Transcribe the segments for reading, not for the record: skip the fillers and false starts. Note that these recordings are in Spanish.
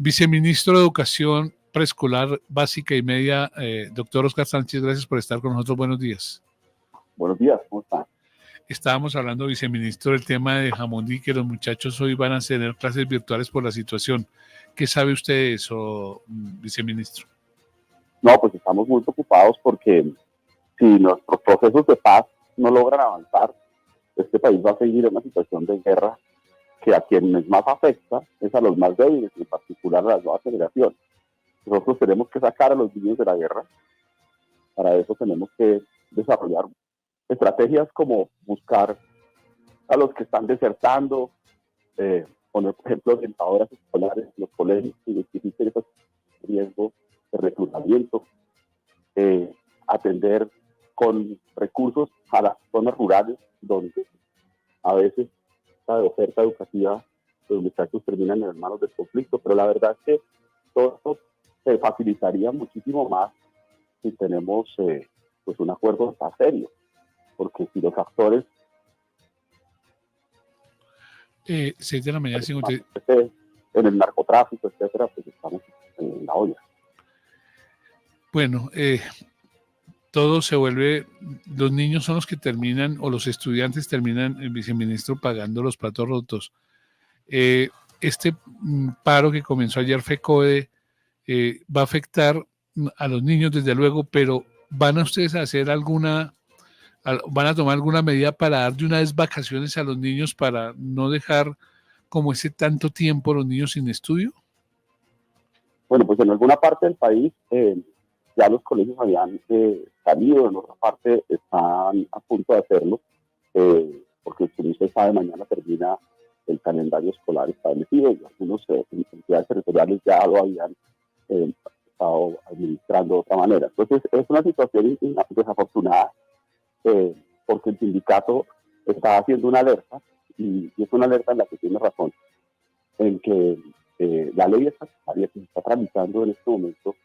Viceministro de Educación Preescolar, Básica y Media, doctor Oscar Sánchez, gracias por estar con nosotros. Buenos días. Buenos días, ¿cómo están? Estábamos hablando, viceministro, del tema de Jamundí, que los muchachos hoy van a tener clases virtuales por la situación. ¿Qué sabe usted de eso, viceministro? No, pues estamos muy preocupados porque si nuestros procesos de paz no logran avanzar, este país va a seguir en una situación de guerra que a quienes más afecta es a los más débiles, en particular a las nuevas generaciones. Nosotros tenemos que sacar a los niños de la guerra. Para eso tenemos que desarrollar estrategias como buscar a los que están desertando, poner, por ejemplo, orientadoras escolares en los colegios que identifiquen esos riesgos de reclutamiento, atender con recursos a las zonas rurales donde a veces la oferta educativa los muchachos terminan en manos del conflicto, pero la verdad es que todo esto se facilitaría muchísimo más si tenemos pues un acuerdo más serio, porque si los actores 6 de la mañana, en el narcotráfico, etcétera, pues estamos en la olla. Bueno, todo se vuelve, los niños son los que terminan, o los estudiantes terminan, el viceministro, pagando los platos rotos. Este paro que comenzó ayer, FECODE, va a afectar a los niños desde luego, pero ¿van a ustedes a hacer van a tomar alguna medida para dar de una vez vacaciones a los niños para no dejar como ese tanto tiempo los niños sin estudio? Bueno, pues en alguna parte del país ya los colegios habían salido, en otra parte están a punto de hacerlo, porque como usted sabe, mañana termina el calendario escolar establecido y algunos entidades territoriales ya lo habían estado administrando de otra manera. Entonces es una situación desafortunada porque el sindicato está haciendo una alerta y es una alerta en la que tiene razón, en que la ley estatutaria que se está tramitando en este momento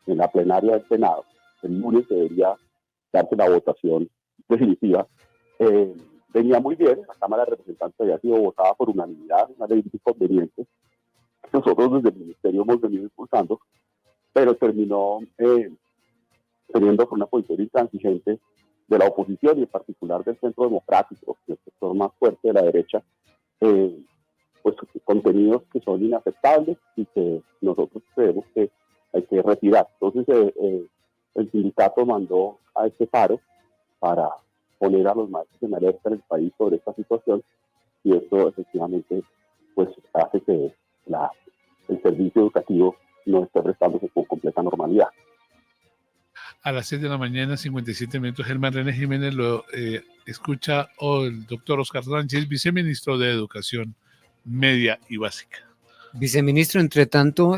en la plenaria del Senado, el lunes debería darse la votación definitiva, venía muy bien, la Cámara de Representantes había sido votada por unanimidad, una ley muy conveniente, nosotros desde el Ministerio hemos venido impulsando, pero terminó teniendo una posición intransigente de la oposición y en particular del Centro Democrático, que es el sector más fuerte de la derecha, pues contenidos que son inaceptables y que nosotros creemos que hay que retirar. Entonces el sindicato mandó a este paro para poner a los maestros en alerta en el país sobre esta situación y esto efectivamente pues hace que el servicio educativo no esté prestándose con completa normalidad. A las 6 de la mañana, 57 minutos, Germán René Jiménez lo escucha el doctor Oscar Sánchez, viceministro de Educación Media y Básica. Viceministro, entre tanto,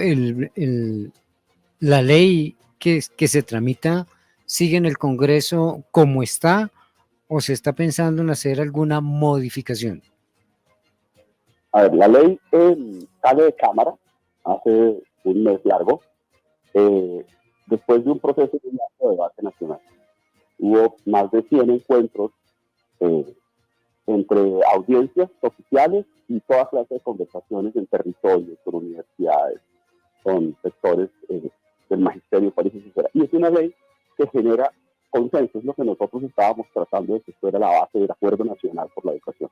la ley que se tramita sigue en el Congreso como está o se está pensando en hacer alguna modificación. A ver, la ley sale de Cámara hace un mes largo, después de un proceso de debate nacional. Hubo más de 100 encuentros entre audiencias oficiales y toda clase de conversaciones en territorios, con universidades, con sectores del magisterio, países, etc. Y es una ley que genera consenso, es lo que nosotros estábamos tratando de que fuera la base del Acuerdo Nacional por la Educación.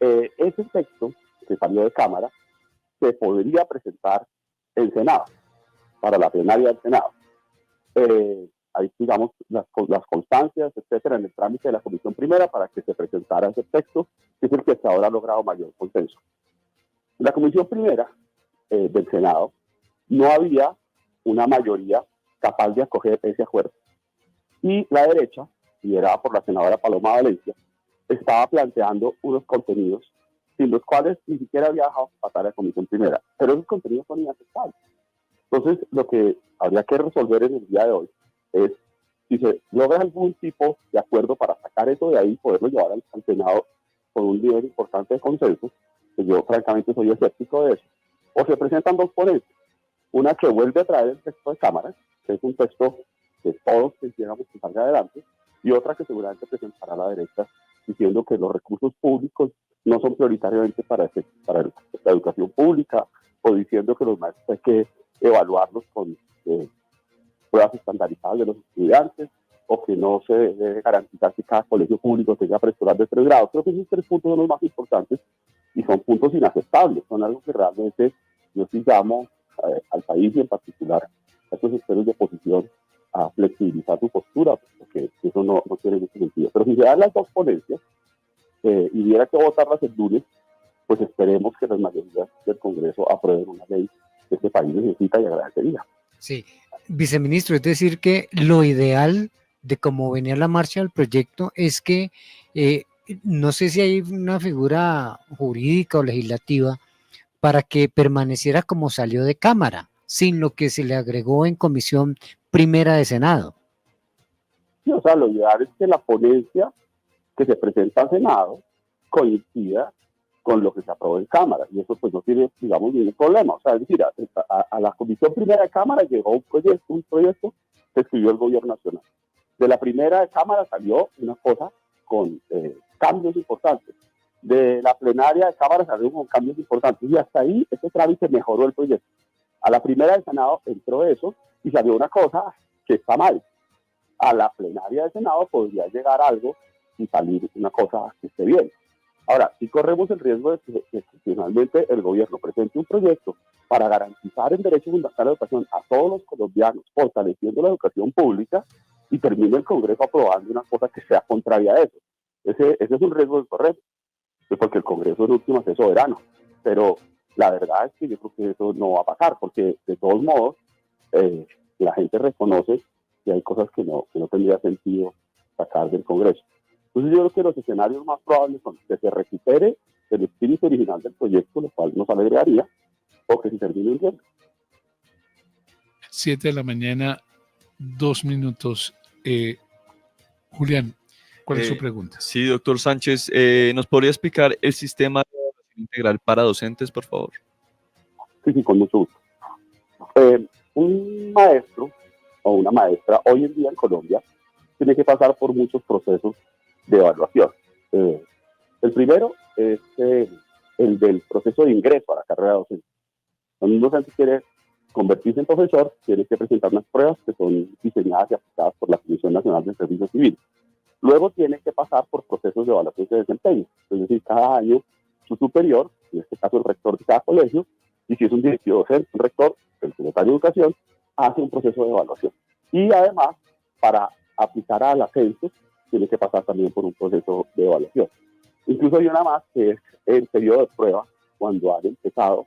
Ese texto que salió de Cámara se podría presentar en Senado, para la plenaria del Senado. Ahí, digamos, las constancias, etcétera, en el trámite de la Comisión Primera para que se presentara ese texto, que es el que hasta ahora ha logrado mayor consenso. En la Comisión Primera del Senado no había una mayoría capaz de acoger ese acuerdo. Y la derecha, liderada por la senadora Paloma Valencia, estaba planteando unos contenidos sin los cuales ni siquiera había dejado pasar a la Comisión Primera. Pero esos contenidos son inaceptables. Entonces, lo que habría que resolver en el día de hoy es si se logra algún tipo de acuerdo para sacar eso de ahí, poderlo llevar al Senado con un nivel importante de consenso, que yo francamente soy escéptico de eso, o se presentan dos ponencias, una que vuelve a traer el texto de Cámara, que es un texto que todos quisiéramos que salga adelante, y otra que seguramente presentará la derecha, diciendo que los recursos públicos no son prioritariamente para la educación pública, o diciendo que los maestros hay que evaluarlos con pruebas estandarizadas de los estudiantes, o que no se debe garantizar que cada colegio público tenga preescolar de 3 grados. Creo que esos 3 puntos son los más importantes y son puntos inaceptables, son algo que realmente yo sí llamo al país y en particular a estos sectores de oposición a flexibilizar su postura, porque eso no tiene mucho sentido. Pero si se dan las 2 ponencias y hubiera que votarlas el lunes, pues esperemos que las mayorías del Congreso aprueben una ley que este país necesita y agradecería. Sí, viceministro, es decir que lo ideal de cómo venía la marcha del proyecto es que no sé si hay una figura jurídica o legislativa para que permaneciera como salió de Cámara, sin lo que se le agregó en comisión primera de Senado. Sí, o sea, lo ideal es que la ponencia que se presenta al Senado coincida con lo que se aprobó en Cámara, y eso pues no tiene, digamos, ningún problema. O sea, es decir, a la comisión primera de Cámara llegó un proyecto que escribió el gobierno nacional. De la primera de Cámara salió una cosa con cambios importantes. De la plenaria de Cámara salió con cambios importantes, y hasta ahí ese trámite mejoró el proyecto. A la primera del Senado entró eso y salió una cosa que está mal. A la plenaria del Senado podría llegar algo y salir una cosa que esté bien. Ahora, si corremos el riesgo de que finalmente el gobierno presente un proyecto para garantizar el derecho fundamental a la educación a todos los colombianos, fortaleciendo la educación pública, y termine el Congreso aprobando una cosa que sea contraria a eso. Ese es un riesgo de correr, porque el Congreso en últimas es soberano. Pero la verdad es que yo creo que eso no va a pasar, porque de todos modos la gente reconoce que hay cosas que no tendría sentido sacar del Congreso. Entonces yo creo que los escenarios más probables son que se recupere el espíritu original del proyecto, lo cual nos alegraría, o que se termine el tiempo. 7 de la mañana, 2 minutos. Julián, ¿cuál es su pregunta? Sí, doctor Sánchez, ¿nos podría explicar el sistema de evaluación integral para docentes, por favor? Sí, con mucho gusto. Un maestro o una maestra hoy en día en Colombia tiene que pasar por muchos procesos de evaluación. El primero es el del proceso de ingreso a la carrera docente. Cuando un docente quiere convertirse en profesor, tiene que presentar unas pruebas que son diseñadas y aplicadas por la Comisión Nacional del Servicio Civil. Luego tiene que pasar por procesos de evaluación de desempeño. Es decir, cada año su superior, en este caso el rector de cada colegio, y si es un directivo docente, un rector, el secretario de Educación, hace un proceso de evaluación. Y además, para aplicar al ascenso, tiene que pasar también por un proceso de evaluación. Incluso hay una más que es el periodo de prueba cuando han empezado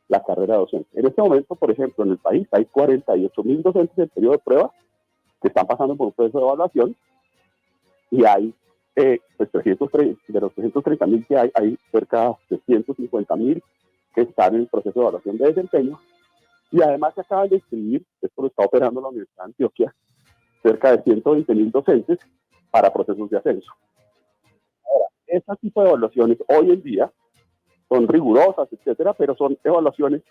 la carrera docente. En este momento, por ejemplo, en el país hay 48.000 docentes en periodo de prueba que están pasando por un proceso de evaluación, y hay pues de los 330.000 que hay cerca de 150.000 que están en el proceso de evaluación de desempeño, y además se acaban de inscribir, esto lo está operando la Universidad de Antioquia, cerca de 120.000 docentes para procesos de ascenso. Ahora, este tipo de evaluaciones hoy en día son rigurosas, etcétera, pero son evaluaciones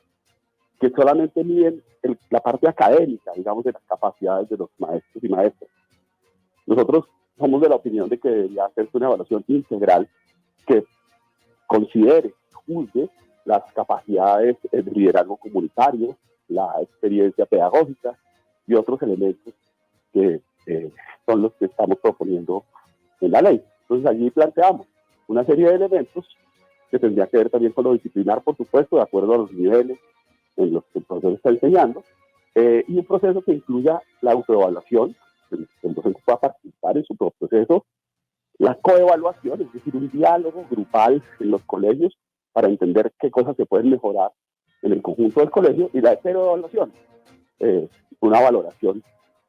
que solamente miden la parte académica, digamos, de las capacidades de los maestros y maestras. Nosotros somos de la opinión de que debería hacerse una evaluación integral que considere, juzgue las capacidades de liderazgo comunitario, la experiencia pedagógica y otros elementos que son los que estamos proponiendo en la ley. Entonces allí planteamos una serie de elementos que tendría que ver también con lo disciplinar, por supuesto, de acuerdo a los niveles en los que el profesor está enseñando, y un proceso que incluya la autoevaluación, el docente pueda participar en su proceso, la coevaluación, es decir, un diálogo grupal en los colegios para entender qué cosas se pueden mejorar en el conjunto del colegio, y la heteroevaluación, una valoración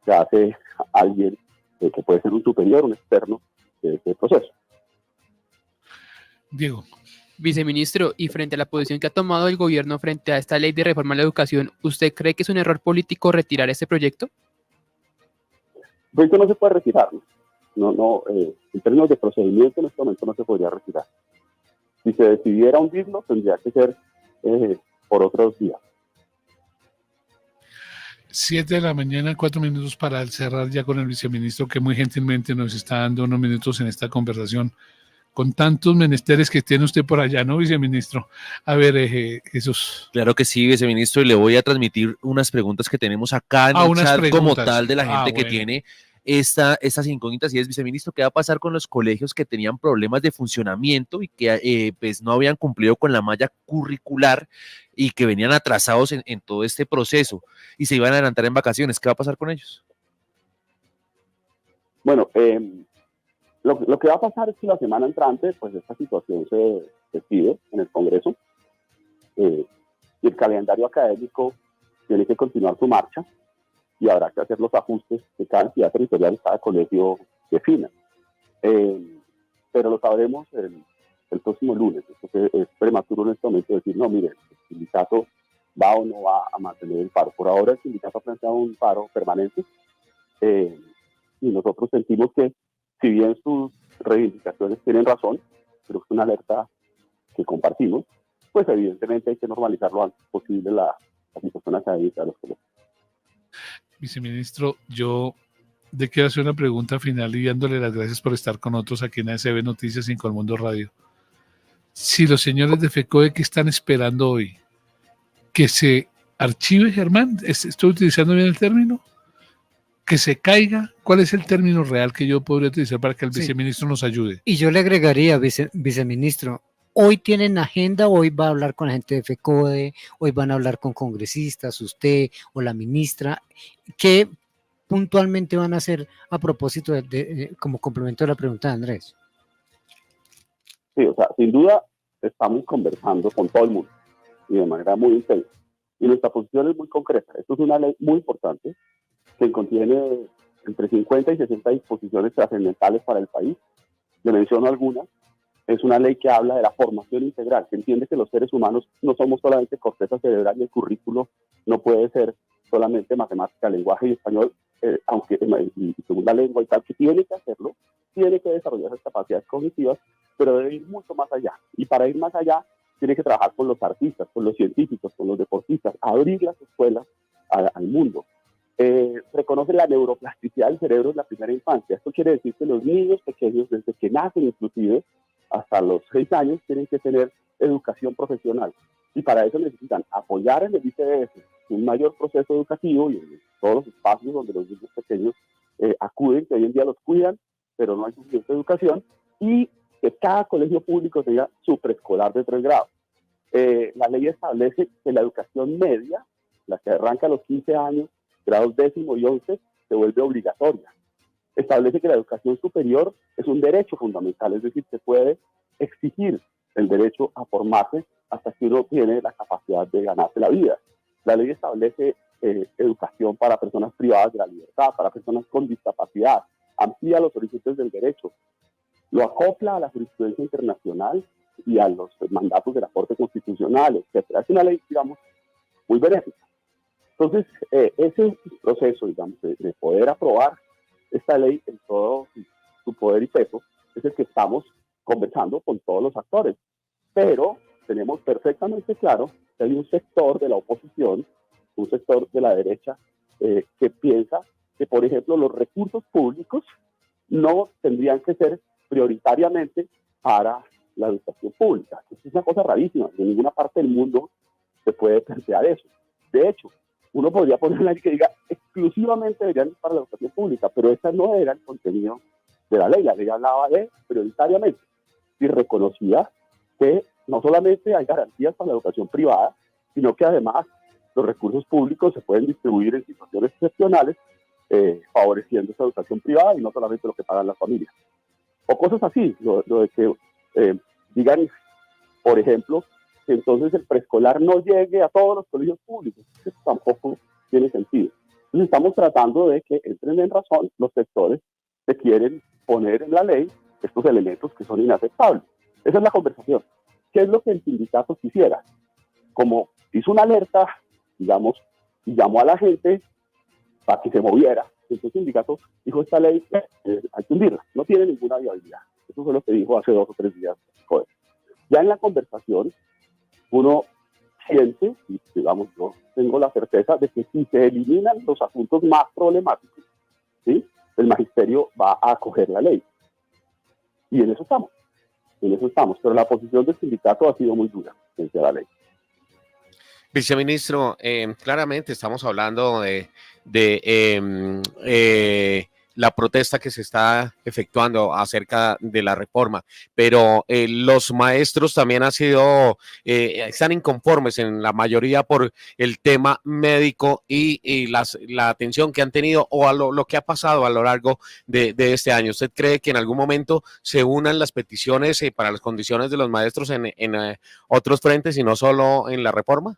que hace alguien que puede ser un superior, un externo de este proceso. Diego. Viceministro, y frente a la posición que ha tomado el gobierno frente a esta ley de reforma a la educación, ¿usted cree que es un error político retirar este proyecto? El proyecto no se puede retirar, en términos de procedimiento en este momento no se podría retirar. Si se decidiera hundirlo, tendría que ser por otros días. 7 de la mañana, 4 minutos para cerrar ya con el viceministro, que muy gentilmente nos está dando unos minutos en esta conversación con tantos menesteres que tiene usted por allá, ¿no, viceministro? A ver, Jesús. Claro que sí, viceministro, y le voy a transmitir unas preguntas que tenemos acá en el Unas chat como preguntas. tal de la gente que Bueno. tiene estas incógnitas, y es, viceministro, ¿qué va a pasar con los colegios que tenían problemas de funcionamiento y que pues no habían cumplido con la malla curricular y que venían atrasados en todo este proceso y se iban a adelantar en vacaciones? ¿Qué va a pasar con ellos? Bueno, lo que va a pasar es que la semana entrante, pues esta situación se decide en el Congreso y el calendario académico tiene que continuar su marcha y habrá que hacer los ajustes que cada entidad territorial y cada colegio defina. Pero lo sabremos el próximo lunes. Entonces es prematuro en este momento decir, no, mire, el sindicato va o no va a mantener el paro. Por ahora el sindicato ha planteado un paro permanente y nosotros sentimos que, si bien sus reivindicaciones tienen razón, pero es una alerta que compartimos, pues evidentemente hay que normalizar lo antes posible la situación académica de los colegios. Viceministro, yo le quiero hacer una pregunta final y dándole las gracias por estar con nosotros aquí en ASB Noticias y en Colmundo Radio. Si los señores de FECODE, ¿qué están esperando hoy? ¿Que se archive, Germán? ¿Estoy utilizando bien el término? ¿Que se caiga? ¿Cuál es el término real que yo podría utilizar para que el viceministro nos ayude? Y yo le agregaría, viceministro, hoy tienen agenda, hoy va a hablar con la gente de FECODE, hoy van a hablar con congresistas, usted o la ministra. ¿Qué puntualmente van a hacer a propósito como complemento de la pregunta de Andrés? Sí, o sea, sin duda estamos conversando con todo el mundo y de manera muy intensa. Y nuestra posición es muy concreta. Esto es una ley muy importante que contiene entre 50 y 60 disposiciones trascendentales para el país. Le menciono algunas. Es una ley que habla de la formación integral, que entiende que los seres humanos no somos solamente corteza cerebral y el currículo no puede ser solamente matemática, lenguaje y español, aunque y segunda lengua y tal, que tiene que hacerlo, tiene que desarrollar esas capacidades cognitivas, pero debe ir mucho más allá. Y para ir más allá, tiene que trabajar con los artistas, con los científicos, con los deportistas, abrir las escuelas al mundo. Reconoce la neuroplasticidad del cerebro en la primera infancia. Esto quiere decir que los niños pequeños, desde que nacen inclusive, hasta los 6 años, tienen que tener educación profesional. Y para eso necesitan apoyar en el ICDF un mayor proceso educativo y en todos los espacios donde los niños pequeños acuden, que hoy en día los cuidan, pero no hay suficiente educación, y que cada colegio público tenga su preescolar de 3 grados. La ley establece que la educación media, la que arranca a los 15 años, grados 10º y 11, se vuelve obligatoria. Establece que la educación superior es un derecho fundamental, es decir, se puede exigir el derecho a formarse hasta que uno tiene la capacidad de ganarse la vida. La ley establece educación para personas privadas de la libertad, para personas con discapacidad, amplía los horizontes del derecho, lo acopla a la jurisprudencia internacional y a los mandatos de la Corte Constitucional, etc. Es una ley, digamos, muy benéfica. Entonces, ese proceso, digamos, de poder aprobar esta ley en todo su poder y peso es el que estamos conversando con todos los actores. Pero tenemos perfectamente claro que hay un sector de la oposición, un sector de la derecha, que piensa que, por ejemplo, los recursos públicos no tendrían que ser prioritariamente para la educación pública. Eso es una cosa rarísima. En ninguna parte del mundo se puede plantear eso. De hecho, uno podría poner una ley que diga exclusivamente deberían ir para la educación pública, pero ese no era el contenido de la ley. La ley hablaba de prioritariamente y reconocía que no solamente hay garantías para la educación privada, sino que además los recursos públicos se pueden distribuir en situaciones excepcionales, favoreciendo esa educación privada y no solamente lo que pagan las familias. O cosas así, lo de que digan, por ejemplo, que entonces el preescolar no llegue a todos los colegios públicos. Eso tampoco tiene sentido. Entonces estamos tratando de que entren en razón los sectores que quieren poner en la ley estos elementos que son inaceptables. Esa es la conversación. ¿Qué es lo que el sindicato quisiera? Como hizo una alerta, digamos, y llamó a la gente para que se moviera, entonces el sindicato dijo, esta ley hay que hundirla, no tiene ninguna viabilidad. Eso fue lo que dijo hace 2 o 3 días. Ya en la conversación, uno siente, y digamos, yo tengo la certeza de que si se eliminan los asuntos más problemáticos, ¿sí?, el magisterio va a acoger la ley. Y en eso estamos. en eso estamos, pero la posición del sindicato ha sido muy dura frente a la ley. Viceministro, claramente estamos hablando la protesta que se está efectuando acerca de la reforma, pero los maestros también están inconformes en la mayoría por el tema médico y la atención que han tenido o a lo que ha pasado a lo largo de este año. ¿Usted cree que en algún momento se unan las peticiones para las condiciones de los maestros en otros frentes y no solo en la reforma?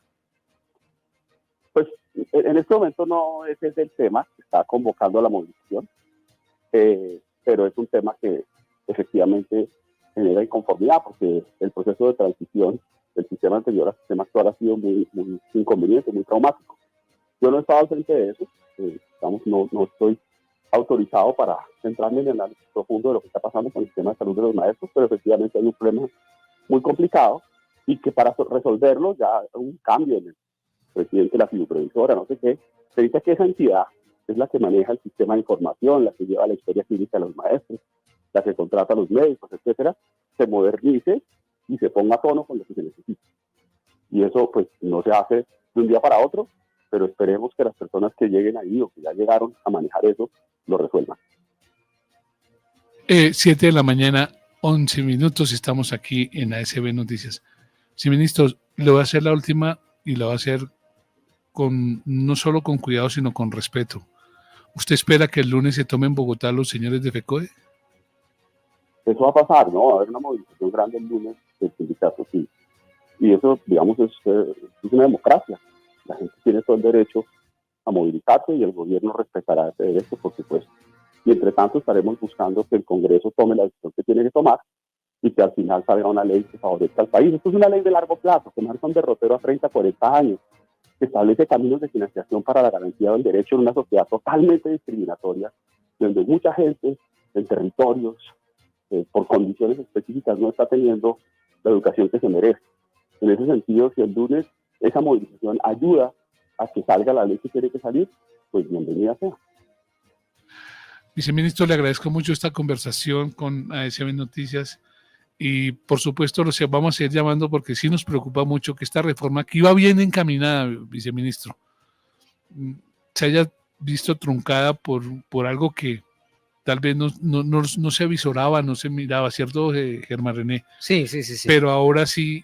Pues en este momento no ese es el tema que está convocando a la movilización, pero es un tema que efectivamente genera inconformidad porque el proceso de transición del sistema anterior al sistema actual ha sido muy, muy inconveniente, muy traumático. Yo no he estado al frente de eso, no estoy autorizado para centrarme en el análisis profundo de lo que está pasando con el sistema de salud de los maestros, pero efectivamente hay un problema muy complicado y que para resolverlo ya un cambio en el presidente de la fiduprevisora, no sé qué, se dice que esa entidad es la que maneja el sistema de información, la que lleva la historia clínica de los maestros, la que contrata a los médicos, etcétera, se modernice y se ponga a tono con lo que se necesita. Y eso pues no se hace de un día para otro, pero esperemos que las personas que lleguen ahí o que ya llegaron a manejar eso, lo resuelvan. 7 de la mañana, 11 minutos, estamos aquí en ASB Noticias. Sí, ministro, le voy a hacer la última y la voy a hacer no solo con cuidado, sino con respeto. ¿Usted espera que el lunes se tomen en Bogotá los señores de FECODE? Eso va a pasar, ¿no? Va a haber una movilización grande el lunes del sindicato, sí. Y eso, digamos, es una democracia. La gente tiene todo el derecho a movilizarse y el gobierno respetará ese derecho, por supuesto. Y entre tanto estaremos buscando que el Congreso tome la decisión que tiene que tomar y que al final salga una ley que favorezca al país. Esto es una ley de largo plazo, que marca un derrotero a 30, 40 años, que establece caminos de financiación para la garantía del derecho en una sociedad totalmente discriminatoria, donde mucha gente en territorios, por condiciones específicas, no está teniendo la educación que se merece. En ese sentido, si el lunes esa movilización ayuda a que salga la ley que tiene que salir, pues bienvenida sea. Viceministro, le agradezco mucho esta conversación con ASB Noticias y por supuesto los vamos a seguir llamando porque sí nos preocupa mucho que esta reforma que iba bien encaminada, viceministro, se haya visto truncada por algo que tal vez no se avisoraba, no se miraba, ¿cierto, Germán René? Sí. Pero ahora sí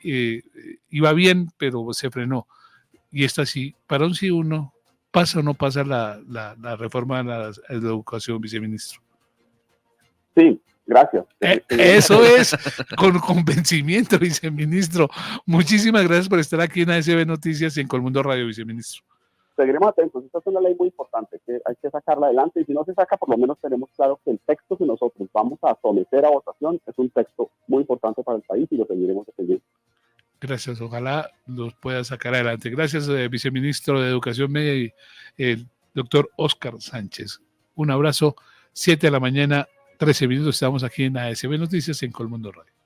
iba bien, pero se frenó. Y esta sí, para un sí uno, ¿pasa o no pasa la reforma de la educación, viceministro? Sí, gracias. Eso es, con convencimiento, viceministro. Muchísimas gracias por estar aquí en ASB Noticias y en Colmundo Radio, viceministro. Seguiremos atentos. Esta es una ley muy importante que hay que sacarla adelante y si no se saca, por lo menos tenemos claro que el texto que nosotros vamos a someter a votación es un texto muy importante para el país y lo seguiremos defendiendo. Gracias, ojalá los pueda sacar adelante. Gracias, viceministro de Educación Media y el doctor Óscar Sánchez. Un abrazo, 7 de la mañana, 13 minutos, estamos aquí en ASB Noticias en Colmundo Radio.